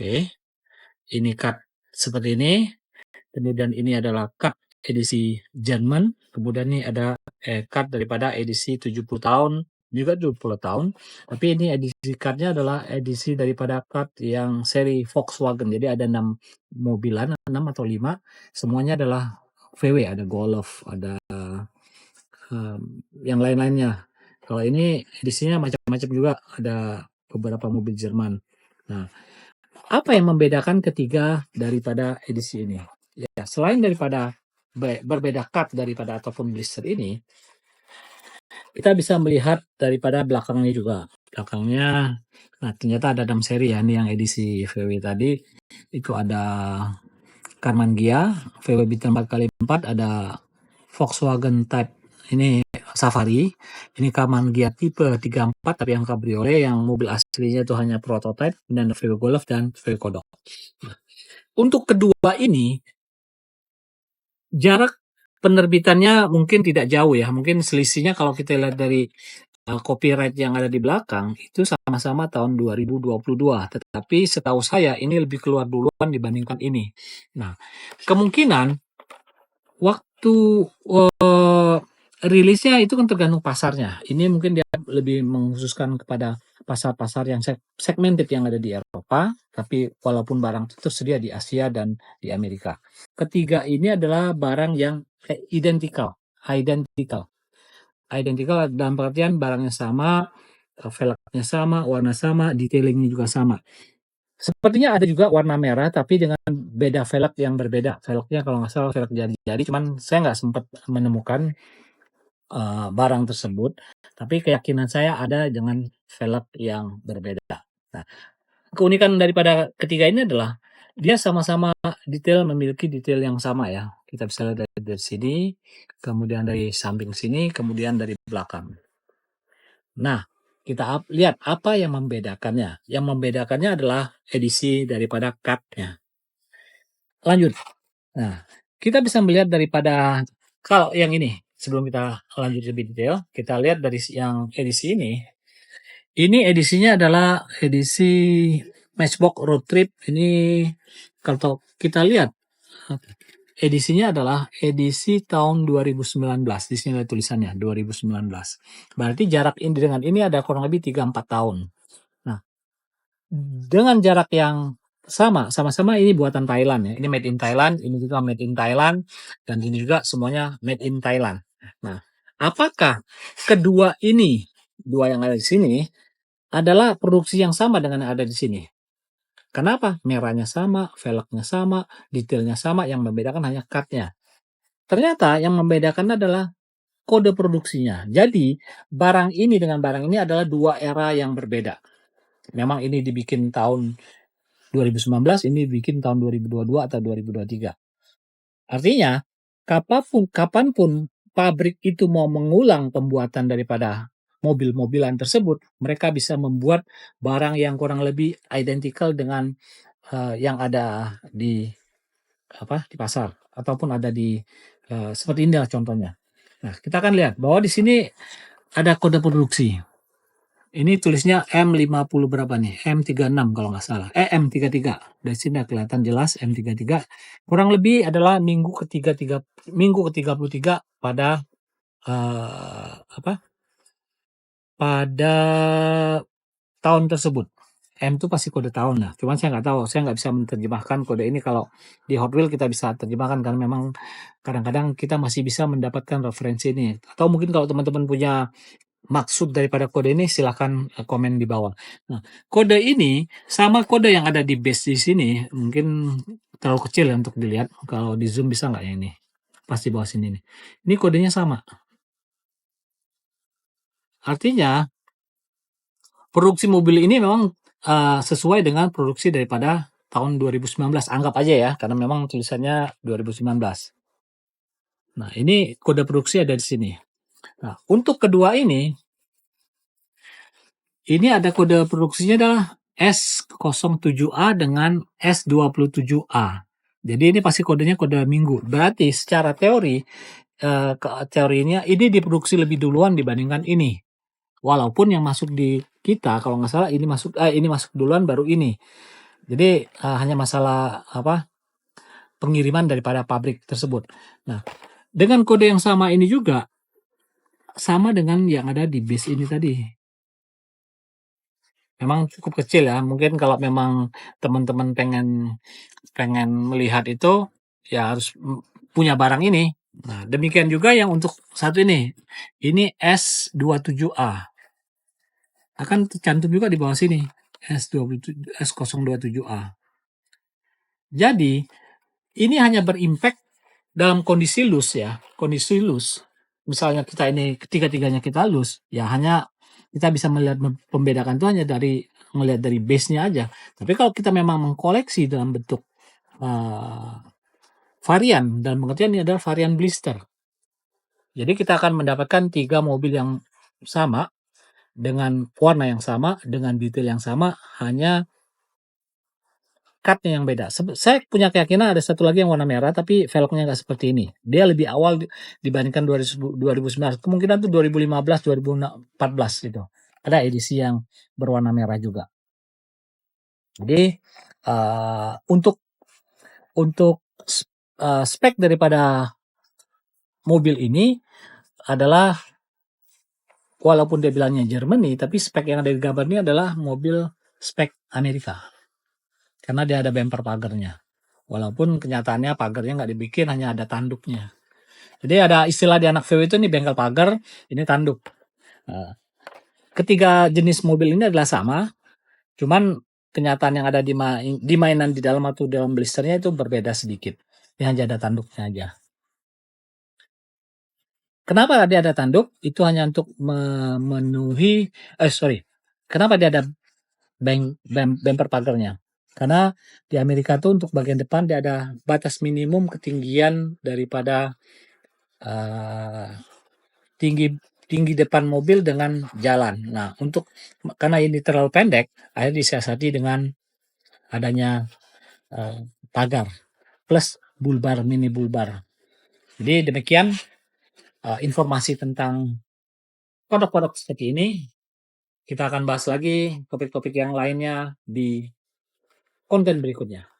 Oke, ini card seperti ini, kemudian ini adalah card edisi Jerman, kemudian ini ada card daripada edisi 70 tahun, juga 70 tahun, tapi ini edisi cardnya adalah edisi daripada card yang seri Volkswagen. Jadi ada 6 mobilan, 6 atau 5, semuanya adalah VW, ada Golf, ada yang lain-lainnya. Kalau ini edisinya macam-macam juga, ada beberapa mobil Jerman. Nah, apa yang membedakan ketiga daripada edisi ini? Ya, selain daripada berbeda cut daripada ataupun blister ini, kita bisa melihat daripada belakangnya juga. Belakangnya, nah ternyata ada 6 seri ya, ini yang edisi VW tadi. Itu ada Karmann Ghia, VW Bintang 4x4, ada Volkswagen Type, ini Safari, ini Karmann Ghia tipe 34 tapi yang cabriolet, yang mobil aslinya itu hanya prototype, dan VW Golf dan VW Kodok. Untuk kedua ini, jarak penerbitannya mungkin tidak jauh ya, mungkin selisihnya kalau kita lihat dari copyright yang ada di belakang itu sama-sama tahun 2022, tetapi setahu saya ini lebih keluar duluan dibandingkan ini. Nah, kemungkinan waktu rilisnya itu kan tergantung pasarnya. Ini mungkin dia lebih mengkhususkan kepada pasar-pasar yang segmented yang ada di Eropa, tapi walaupun barang itu tersedia di Asia dan di Amerika. Ketiga ini adalah barang yang identical dalam pengertian barangnya sama, velgnya sama, warna sama, detailingnya juga sama. Sepertinya ada juga warna merah tapi dengan beda velg yang berbeda. Velgnya kalau nggak salah velg jari-jari, cuman saya nggak sempat menemukan barang tersebut, tapi keyakinan saya ada dengan velg yang berbeda. Nah, keunikan daripada ketiga ini adalah dia sama-sama memiliki detail yang sama ya. Kita bisa lihat dari sini, kemudian dari samping sini, kemudian dari belakang. Nah, kita lihat apa yang membedakannya. Yang membedakannya adalah edisi daripada cardnya. Lanjut. Nah, kita bisa melihat daripada kalau yang ini, sebelum kita lanjut lebih detail, kita lihat dari yang edisi ini. Ini edisinya adalah edisi Matchbox Road Trip. Ini kalau kita lihat edisinya adalah edisi tahun 2019. Di sini ada tulisannya 2019. Berarti jarak ini dengan ini ada kurang lebih 3-4 tahun. Nah, dengan jarak yang sama-sama ini buatan Thailand ya. Ini made in Thailand, ini juga made in Thailand, dan ini juga semuanya made in Thailand. Nah, apakah kedua ini, dua yang ada di sini, adalah produksi yang sama dengan yang ada di sini? Kenapa? Merahnya sama, velgnya sama, detailnya sama, yang membedakan hanya cardnya. Ternyata yang membedakan adalah kode produksinya. Jadi, barang ini dengan barang ini adalah dua era yang berbeda. Memang ini dibikin tahun 2019, ini dibikin tahun 2022 atau 2023. Artinya, kapanpun pabrik itu mau mengulang pembuatan daripada mobil-mobilan tersebut, mereka bisa membuat barang yang kurang lebih identical dengan yang ada di pasar ataupun ada di seperti ini lah contohnya. Nah, kita akan lihat bahwa di sini ada kode produksi. Ini tulisnya M50 berapa nih? M36 kalau nggak salah. M33. Dari sini kelihatan jelas M33. Kurang lebih adalah minggu ke-33 pada pada tahun tersebut. M itu pasti kode tahun lah. Cuman saya nggak tahu, saya nggak bisa menerjemahkan kode ini. Kalau di Hot Wheels kita bisa terjemahkan karena memang kadang-kadang kita masih bisa mendapatkan referensi ini. Atau mungkin kalau teman-teman punya maksud daripada kode ini silahkan komen di bawah. Nah, kode ini sama kode yang ada di base di sini, mungkin terlalu kecil ya untuk dilihat. Kalau di zoom bisa nggak ya ini? Pas di bawah sini nih. Ini kodenya sama. Artinya produksi mobil ini memang sesuai dengan produksi daripada tahun 2019. Anggap aja ya, karena memang tulisannya 2019. Nah, ini kode produksi ada di sini. Nah, untuk kedua ini ada kode produksinya adalah S07A dengan S27A. Jadi ini pasti kodenya kode minggu. Berarti secara teori, teorinya ini diproduksi lebih duluan dibandingkan ini. Walaupun yang masuk di kita, kalau nggak salah ini masuk duluan baru ini. Jadi hanya masalah pengiriman daripada pabrik tersebut. Nah, dengan kode yang sama ini juga sama dengan yang ada di base ini tadi. Memang cukup kecil ya, mungkin kalau memang teman-teman pengen pengen melihat itu, ya harus punya barang ini. Nah, demikian juga yang untuk satu ini S27A. Akan tercantum juga di bawah sini, S027A. Jadi, ini hanya berimpact dalam kondisi loose ya, kondisi loose. Misalnya kita ini ketiga-tiganya kita loose, ya hanya kita bisa melihat membedakan itu hanya dari melihat dari base-nya aja. Tapi kalau kita memang mengkoleksi dalam bentuk varian, dalam pengertian ini adalah varian blister. Jadi kita akan mendapatkan 3 mobil yang sama dengan warna yang sama, dengan detail yang sama, hanya cut-nya yang beda. Saya punya keyakinan ada satu lagi yang warna merah tapi velgnya nggak seperti ini. Dia lebih awal dibandingkan 2019. Kemungkinan tuh 2015, 2014 gitu. Ada edisi yang berwarna merah juga. Jadi untuk spek daripada mobil ini adalah walaupun dia bilangnya Germany, tapi spek yang ada di gambar ini adalah mobil spek Amerika. Karena dia ada bumper pagarnya. Walaupun kenyataannya pagarnya nggak dibikin, hanya ada tanduknya. Jadi ada istilah di anak VW itu nih bengkel pagar, ini tanduk. Ketiga jenis mobil ini adalah sama, cuman kenyataan yang ada di mainan di dalam atau dalam blisternya itu berbeda sedikit. Ini hanya ada tanduknya aja. Kenapa dia ada tanduk? Itu hanya untuk memenuhi, kenapa dia ada bumper pagarnya? Karena di Amerika tuh untuk bagian depan dia ada batas minimum ketinggian daripada tinggi depan mobil dengan jalan. Nah, karena ini terlalu pendek, akhirnya disiasati dengan adanya pagar plus mini bulbar. Jadi demikian informasi tentang kodok-kodok seperti ini. Kita akan bahas lagi topik-topik yang lainnya di konten berikutnya.